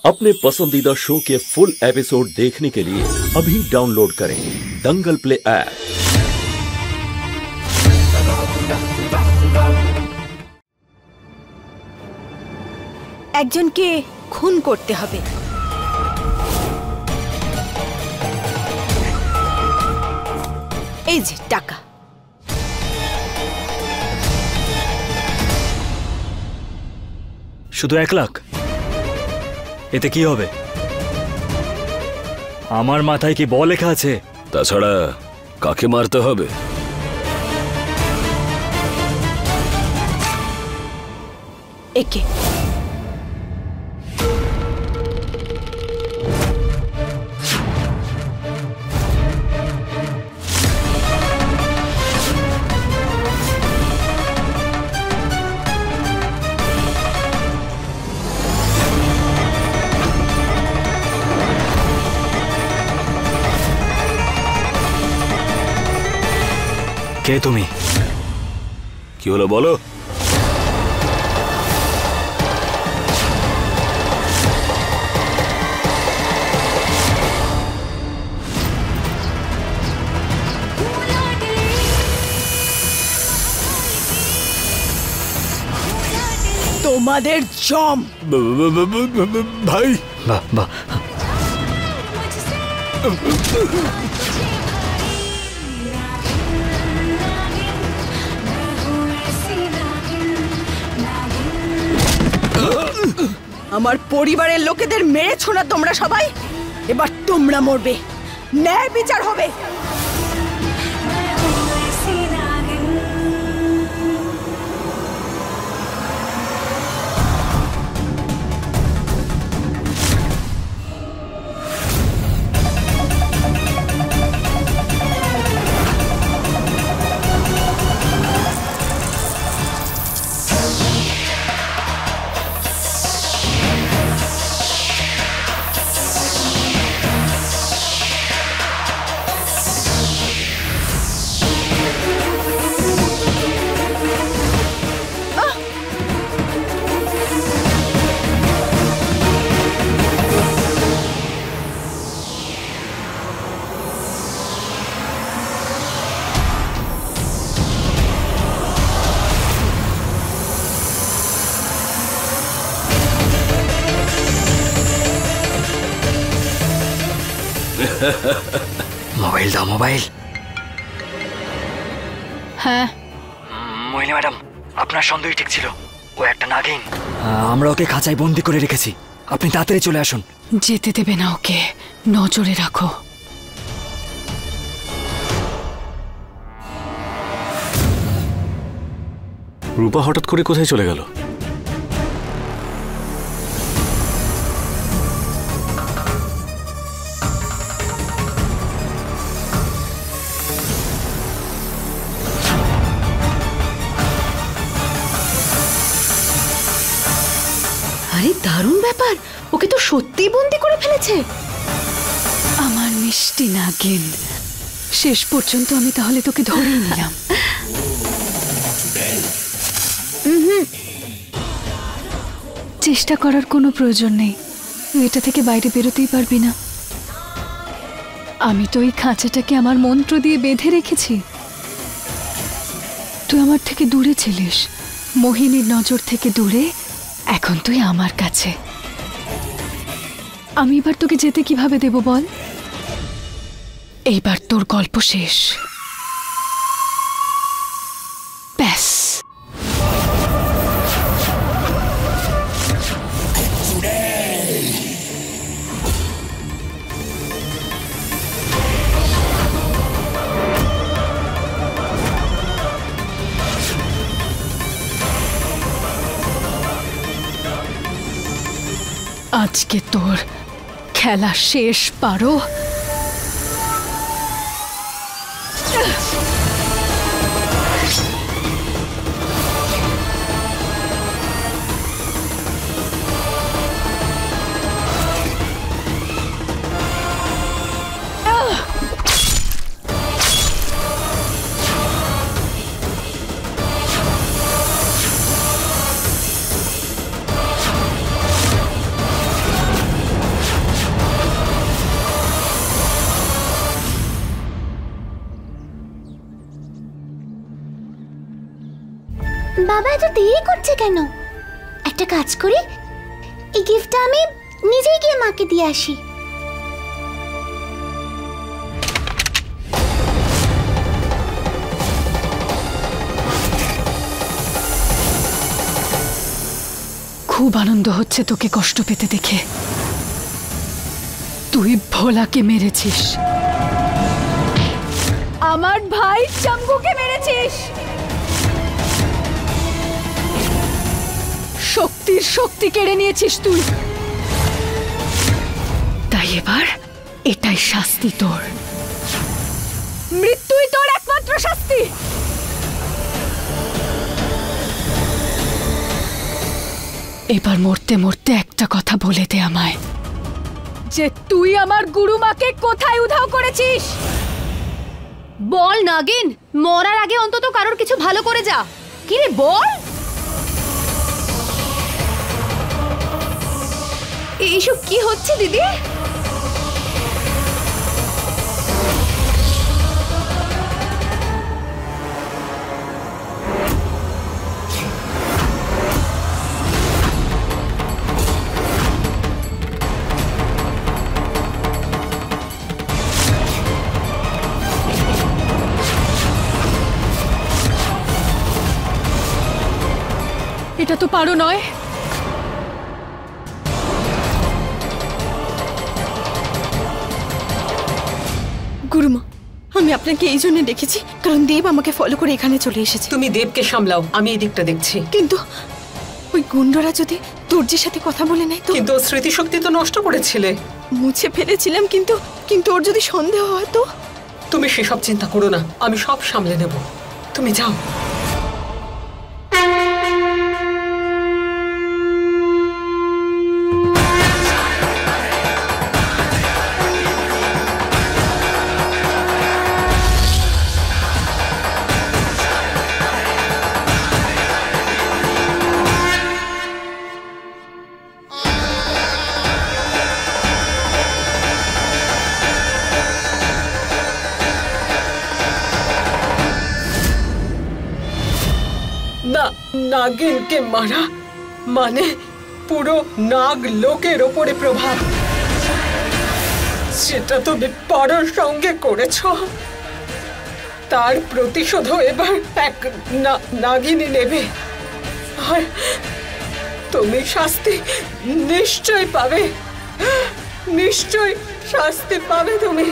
अपने पसंदीदा शो के फुल एपिसोड देखने के लिए अभी डाउनलोड करें दंगल प्ले ऐप। একজনকে খুন করতে হবে। এই যে টাকা। শুধু 1 লাখ? এতে কি হবে? আমার মাথায় কি বল লেখা আছে? তাছাড়া কাকে মারতে হবে? একে। কে তুমি? কি হলো বলো? তোমাদের জম। ভাই বাহ। আমার পরিবারের লোকেদের মেরেছো না তোমরা সবাই? এবার তোমরা মরবে, ন্যায় বিচার হবে। মোবাইল দাও, মোবাইল। হ্যাঁ মহিলা ম্যাডাম, আপনার সন্দেহ ঠিক ছিল, ও একটা নাগিন। আমরা ওকে খাঁচায় বন্দি করে রেখেছি, আপনি তাড়াতাড়ি চলে আসুন। যেতে দেবে না ওকে, নজরে রাখো। রূপা হঠাৎ করে কোথায় চলে গেল? আরে দারুণ ব্যাপার, ওকে তো সত্যি বন্দি করে ফেলেছে। আমার মিষ্টি নাগিন, শেষ পর্যন্ত আমি তাহলে তোকে ধরেই নিলাম। চেষ্টা করার কোনো প্রয়োজন নেই, তুই এটা থেকে বাইরে বেরোতেই পারবি না। আমি তো এই খাঁচাটাকে আমার মন্ত্র দিয়ে বেঁধে রেখেছি। তুই আমার থেকে দূরে ছিলিস, মোহিনীর নজর থেকে দূরে, এখন তুই আমার কাছে। আমি এবার তোকে যেতে কিভাবে দেব বল? এইবার তোর গল্প শেষ, ব্যাস। আজকে তোর খেলা শেষ, পারো। বাবা এত দেরি করছে কেন? একটা কাজ করি, এই গিফটটা আমি নিজেই গিয়ে মাকে দিয়ে আসি। খুব আনন্দ হচ্ছে তোকে কষ্ট পেতে দেখে। তুই ভোলাকে মেরেছিস, আমার ভাই চাঙ্গুকে মেরেছিস, শক্তির শক্তি কেড়ে নিয়েছিস তুই। তাই এবার এটাই শাস্তি তোর, মৃত্যুই তোর একমাত্র শাস্তি। এবার মরতে মরতে একটা কথা বলে দে আমায়, যে তুই আমার গুরুমাকে কোথায় উধাও করেছিস। বল নাগিন, মরার আগে অন্তত কারোর কিছু ভালো করে যা। কি রে বল। এইসব কি হচ্ছে দিদি? এটা তো পারো নয়। গুরুমা, আমি আপনাকে এই জন্য ডেকেছি কারণ দেব আমাকে ফলো করে এখানে চলে এসেছে। তুমি দেবকে সামলাও, আমি এই দিকটা দেখছি। কিন্তু ওই গুন্ডরা যদি দর্জির সাথে কথা বলে নেয় তো? কিন্তু স্মৃতিশক্তি তো নষ্ট করেছিলে। মুছে ফেলেছিলাম, কিন্তু কিন্তু ওর যদি সন্দেহ হয় তো? তুমি সেসব চিন্তা করো না, আমি সব সামলে নেব। তুমি যাও। নাগিনকে মারা মানে পুরো নাগ লোকের ওপরে প্রভাব। সেটা তুমি পরের সঙ্গে করেছ, তার প্রতিশোধও এবার এক নাগিনী নেবে। আর তুমি শাস্তি নিশ্চয় পাবে, নিশ্চয় শাস্তি পাবে তুমি।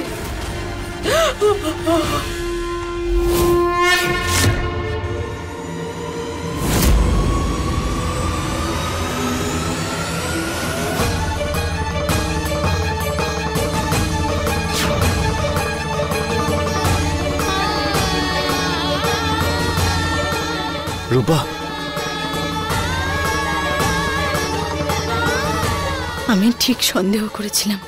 রূপা, আমি ঠিক সন্দেহ করেছিলাম,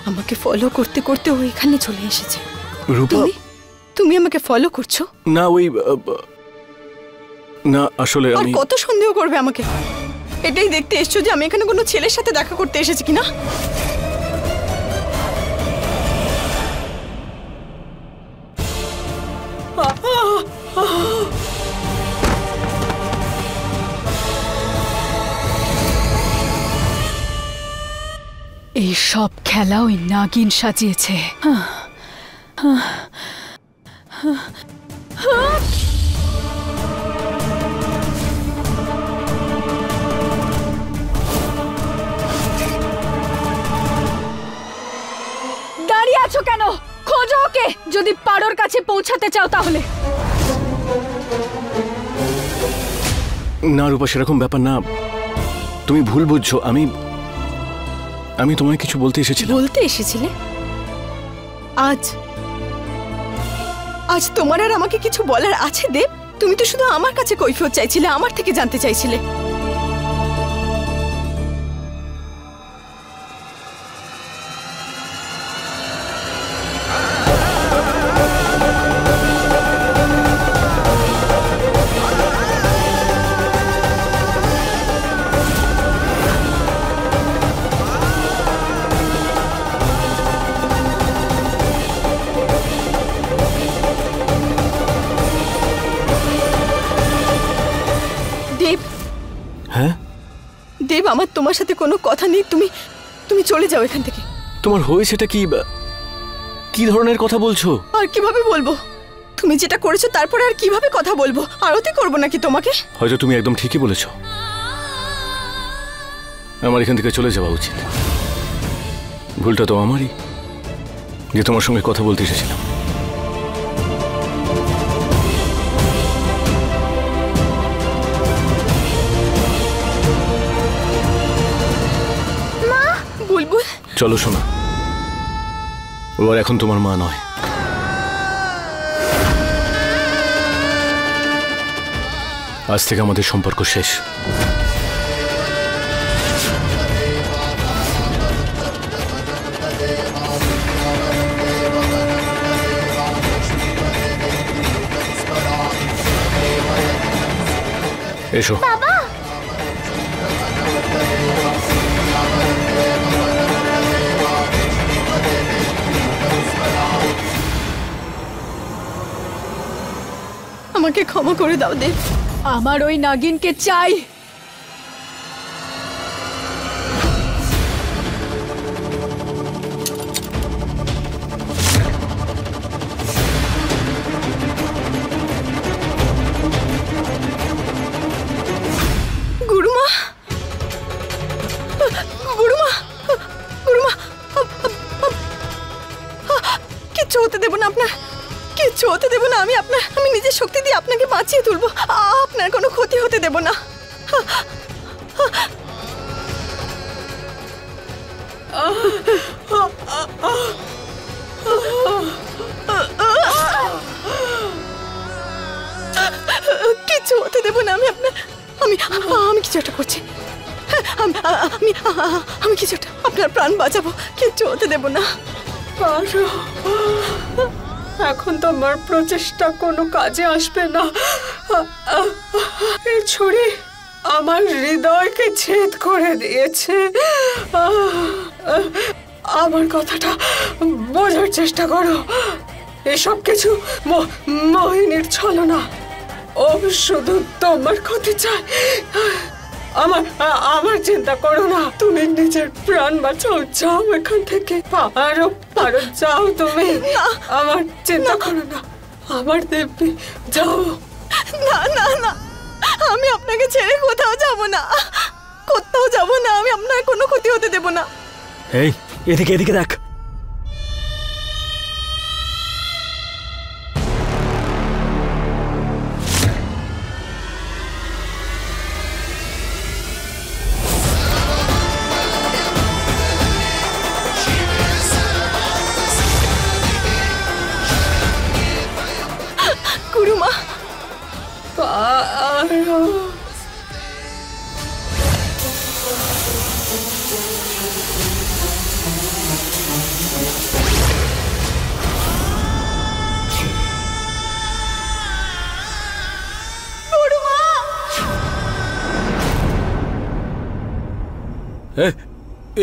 আমাকে ফলো করতে করতে ও এখানে চলে এসেছে। রূপা, তুমি আমাকে ফলো করছো? না ওই না আসলে আর আমি কত সন্দেহ করবে আমাকে? এটাই দেখতে এসছো যে আমি এখানে কোনো ছেলের সাথে দেখা করতে এসেছি কিনা? এই সব খেলা ওই নাগিন সাজিয়েছে। দাঁড়িয়ে আছো কেন? খোঁজো ওকে, যদি পারোর কাছে পৌঁছাতে চাও তাহলে। না রূপা, সেরকম ব্যাপার না, তুমি ভুল বুঝছো। আমি তোমায় কিছু বলতে এসেছিলাম। বলতে এসেছিলে? আজ আজ তোমার আর আমাকে কিছু বলার আছে দেব? তুমি তো শুধু আমার কাছে কৈফিয়ত চাইছিলে, আমার থেকে জানতে চাইছিলে। আমার তোমার সাথে কোনো কথা নেই, তুমি তুমি চলে যাও এখান থেকে। তোমার হয়েছেটা কি? কি ধরনের কথা বলছো? আর কিভাবে বলবো? তুমি যেটা করেছো তারপরে আর কিভাবে কথা বলবো? আরতি করবো নাকি তোমাকে? হয়তো তুমি একদম ঠিকই বলেছো, আমার এখান থেকে চলে যাওয়া উচিত। ভুলটা তো আমারই, যে তোমার সঙ্গে কথা বলতে এসেছিলাম। বুলবুল, চলো শোনা, ও আর এখন তোমার মা নয়। আজ থেকে আমাদের সম্পর্ক শেষ। এসো। বাবা, আমাকে ক্ষমা করে দাও দেব, আমার ওই নাগিনকে চাই। গুরুমা, গুরুমা, গুরুমা, কিচ্ছু হতে দেব না আপনার, কিচ্ছু হতে দেব না। আমি নিজের শক্তি দিয়ে আপনাকে বাঁচিয়ে তুলবো, আপনার কোনো ক্ষতি হতে দেব না। কিচ্ছু হতে দেব না আমি আপনার। আমি কিছু একটা করছি, আমি কিছু একটা আপনার প্রাণ বাঁচাবো, কিচ্ছু হতে দেব না। এখন তোমার প্রচেষ্টা কোনো কাজে আসবে না। এই ছুরি আমার হৃদয়কে ছেদ করে দিয়েছে। আমার কথাটা বোঝার চেষ্টা করো। এসব কিছু মোহিনীর ছলনা। ও শুধু তোমার ক্ষতি চায়। আমার চিন্তা করো না, তুমি নিজের প্রাণ বাঁচাও, যাও এখান থেকে, পারো যাও তুমি। আমার চিন্তা করো না, আমার দেবী, যাও। না না না, আমি আপনাকে ছেড়ে কোথাও যাব না, কোথাও যাব না। আমি আপনার কোনো ক্ষতি হতে দেব না। এই এদিকে এদিকে দেখ। গুরুমা,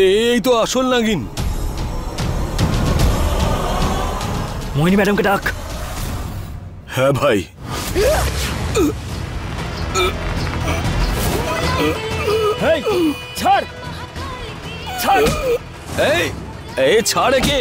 এই তো আসল নাগিন। মোহিনী ম্যাডামকে ডাক। হ্যাঁ ভাই। ছাড় ছাড়, এই ছাড় একে।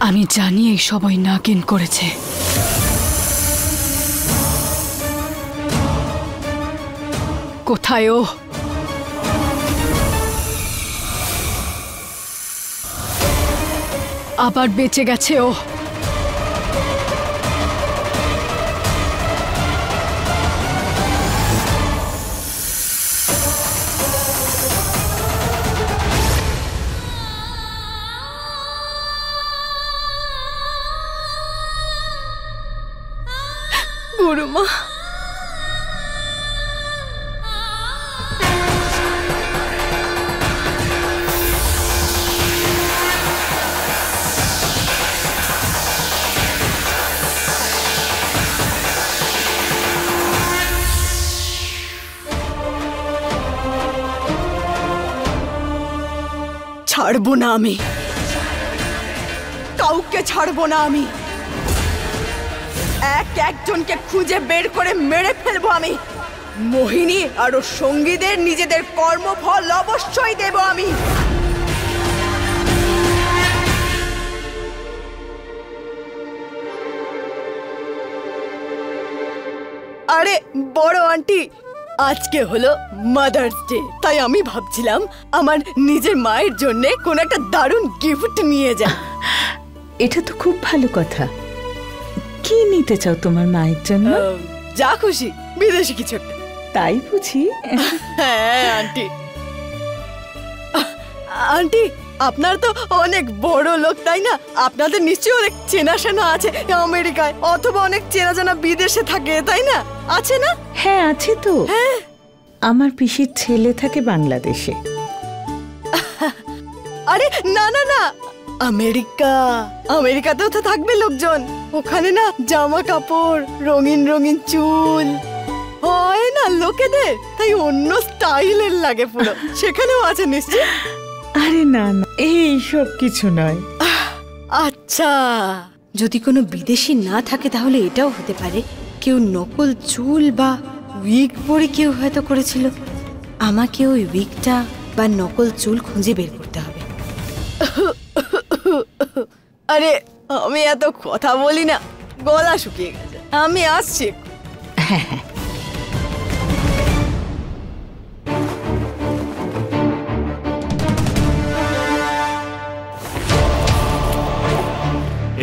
আমি জানি এই সবাই নাগিন করেছে। কোথায় ও? আবার বেঁচে গেছে ও। গুরুমা। ছাড়বো না আমি, কাউকে ছাড়বো না আমি। একজনকে খুঁজে বের করে মেরে ফেলবো আমি। মোহিনী আর ওর সঙ্গীদের নিজেদের কর্মফল অবশ্যই দেব আমি। আরে বড় আন্টি, আজকে হলো মাদার্স ডে, তাই আমি ভাবছিলাম আমার নিজের মায়ের জন্য কোন একটা দারুণ গিফট নিয়ে যাই। এটা তো খুব ভালো কথা। কি নিতে চাও তোমার মায়ের জন্য? যা খুশি, বিদেশি কিছু একটা। তাই বুঝি? হ্যাঁ আন্টি। আন্টি, আপনার তো অনেক বড় লোক, তাই না? আপনাদের নিশ্চয়ই অনেক চেনাশোনা আছে আমেরিকায়, অথবা অনেক চেনা জানা বিদেশে থাকে, তাই না? আছে না? হ্যাঁ আছে তো। হ্যাঁ, আমার পিসির ছেলে থাকে বাংলাদেশে। আরে না না না, আমেরিকাতেও তো থাকবে লোকজন। ওখানে না জামা কাপড়, রঙিন রঙিন চুল হয় না লোকেদের, তাই অন্য স্টাইলের লাগে পুরো। সেখানেও আছে নিশ্চয়? আরে না না, এই সব কিছু নয়। আচ্ছা, যদি কোনো বিদেশি না থাকে তাহলে এটাও হতে পারে কেউ নকল চুল বা উইগ পরে কেউ হয়তো করেছিল। আমাকে ওই উইগটা বা নকল চুল খুঁজে বের করতে হবে। আরে আমি এত কথা বলি না, গলা শুকিয়ে গেছে। আমি আসছি।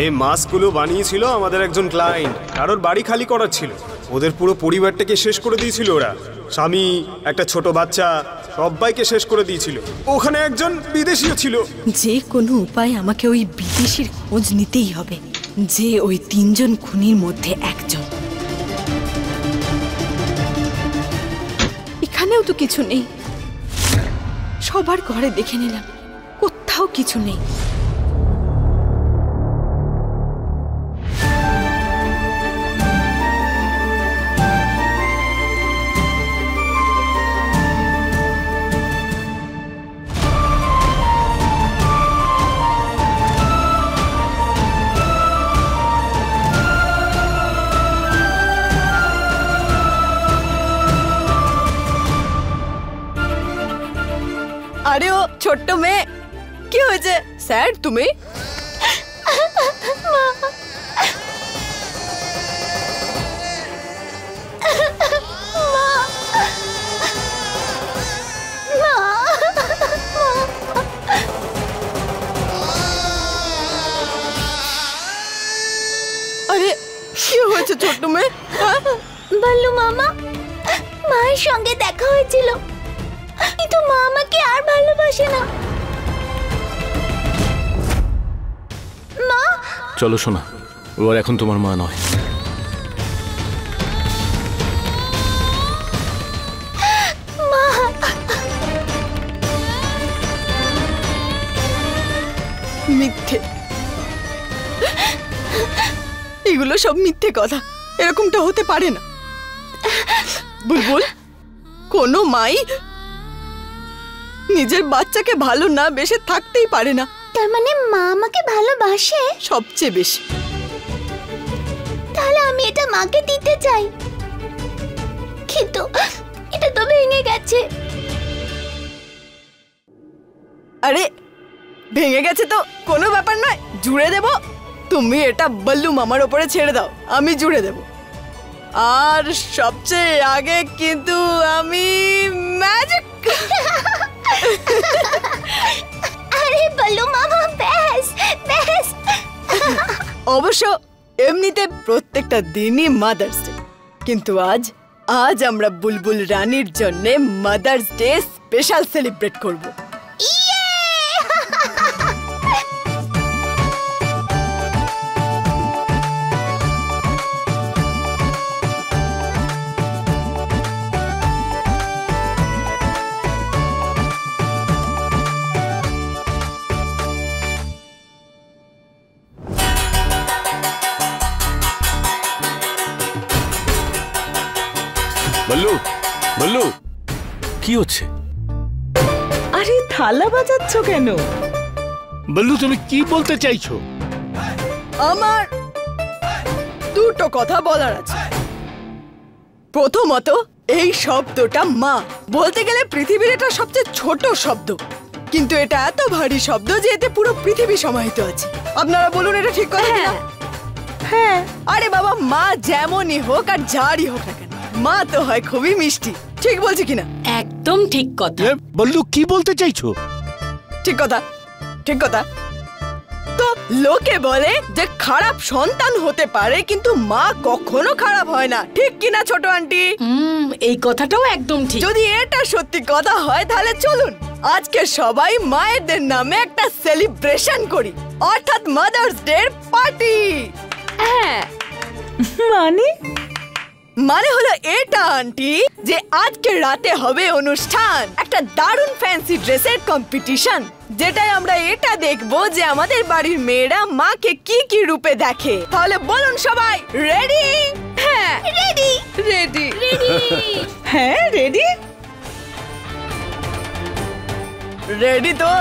এই মাস্কগুলো বানিয়েছিল আমাদের একজন ক্লায়েন্ট, কারোর বাড়ি খালি করার ছিল। ওদের পুরো পরিবারটাকে শেষ করে দিয়েছিল ওরা। স্বামী, একটা ছোট বাচ্চা, সবাইকে শেষ করে দিয়েছিল। ওখানে একজন বিদেশিও ছিল। যে কোনো উপায় আমাকে ওই বিদেশির খোঁজ নিতেই হবে, যে ওই 3 জন খুনির মধ্যে একজন। এখানেও তো কিছু নেই। সবার ঘরে দেখে নিলাম, কোথাও কিছু নেই। আরে ও ছোট্ট মেয়ে, কি হয়েছে? স্যার তুমি? আরে কি হয়েছে ছোট্ট মেয়ে? বললু মামা, মায়ের সঙ্গে দেখা হয়েছিল, কিন্তু মা আমাকে আর ভালোবাসে না। মা, চলো শোনা, ও আর এখন তোমার মা নয়। মা, মিথ্যে, এগুলো সব মিথ্যে কথা। এরকমটা হতে পারে না বুলবুল। কোনো মাই নিজের বাচ্চাকে ভালো না বেশে থাকতেই পারে না। তার মানে মা আমাকে ভালোবাসে সবচেয়ে বেশি। তাহলে আমি এটা মাকে দিতে চাই, কিন্তু এটা তো ভেঙে গেছে। আরে ভেঙে গেছে তো কোনো ব্যাপার নয়, জুড়ে দেব। তুমি এটা বল্লু মামার উপরে ছেড়ে দাও, আমি জুড়ে দেব। আর সবচেয়ে আগে কিন্তু আমি ম্যাজিক। আরে বল্লু মামা, বেশ বেশ। অবশ্য এমনিতে প্রত্যেকটা দিনই মাদার্স ডে, কিন্তু আজ আমরা বুলবুল রানীর জন্য মাদার্স ডে স্পেশাল সেলিব্রেট করব। বল্লু, বল্লু, কি হচ্ছে? আরে থালা বাজাচ্ছ কেন? বল্লু, তুমি কি বলতে চাইছো? আমার দুটো কথা বলার আছে। প্রথমত, এই শব্দটা মা বলতে গেলে পৃথিবীর এটা সবচেয়ে ছোট শব্দ, কিন্তু এটা এত ভারী শব্দ যে এতে পুরো পৃথিবী সমাহিত আছে। আপনারা বলুন, এটা ঠিক কথা কিনা? হ্যাঁ। আরে বাবা, মা যেমনই হোক আর যারই হোক না কেন, মা তো হয় খুবই মিষ্টি। ঠিক বলছি কিনা? একদম ঠিক কথা। বল্লু, কি বলতে চাইছো? ঠিক কথা, ঠিক কথা। তো লোকে বলে যে খারাপ সন্তান হতে পারে, কিন্তু মা কখনো খারাপ হয় না। ঠিক কিনা ছোট আন্টি? এই কথাটাও একদম ঠিক। যদি এটা সত্যি কথা হয় তাহলে চলুন আজকে সবাই মায়েদের নামে একটা সেলিব্রেশন করি, অর্থাৎ মাদার্স ডে পার্টি। হ্যাঁ, মানে হলো এটা আন্টি যে আজকে রাতে হবে অনুষ্ঠান, একটা দারুণ ফ্যান্সি ড্রেসের কম্পিটিশন, যেটাই আমরা এটা দেখবো যে আমাদের বাড়ির মেয়েরা মাকে কি কি রূপে দেখে। তাহলে বলুন সবাই রেডি? হ্যাঁ রেডি। রেডি রেডি হ্যাঁ রেডি। রেডি তো?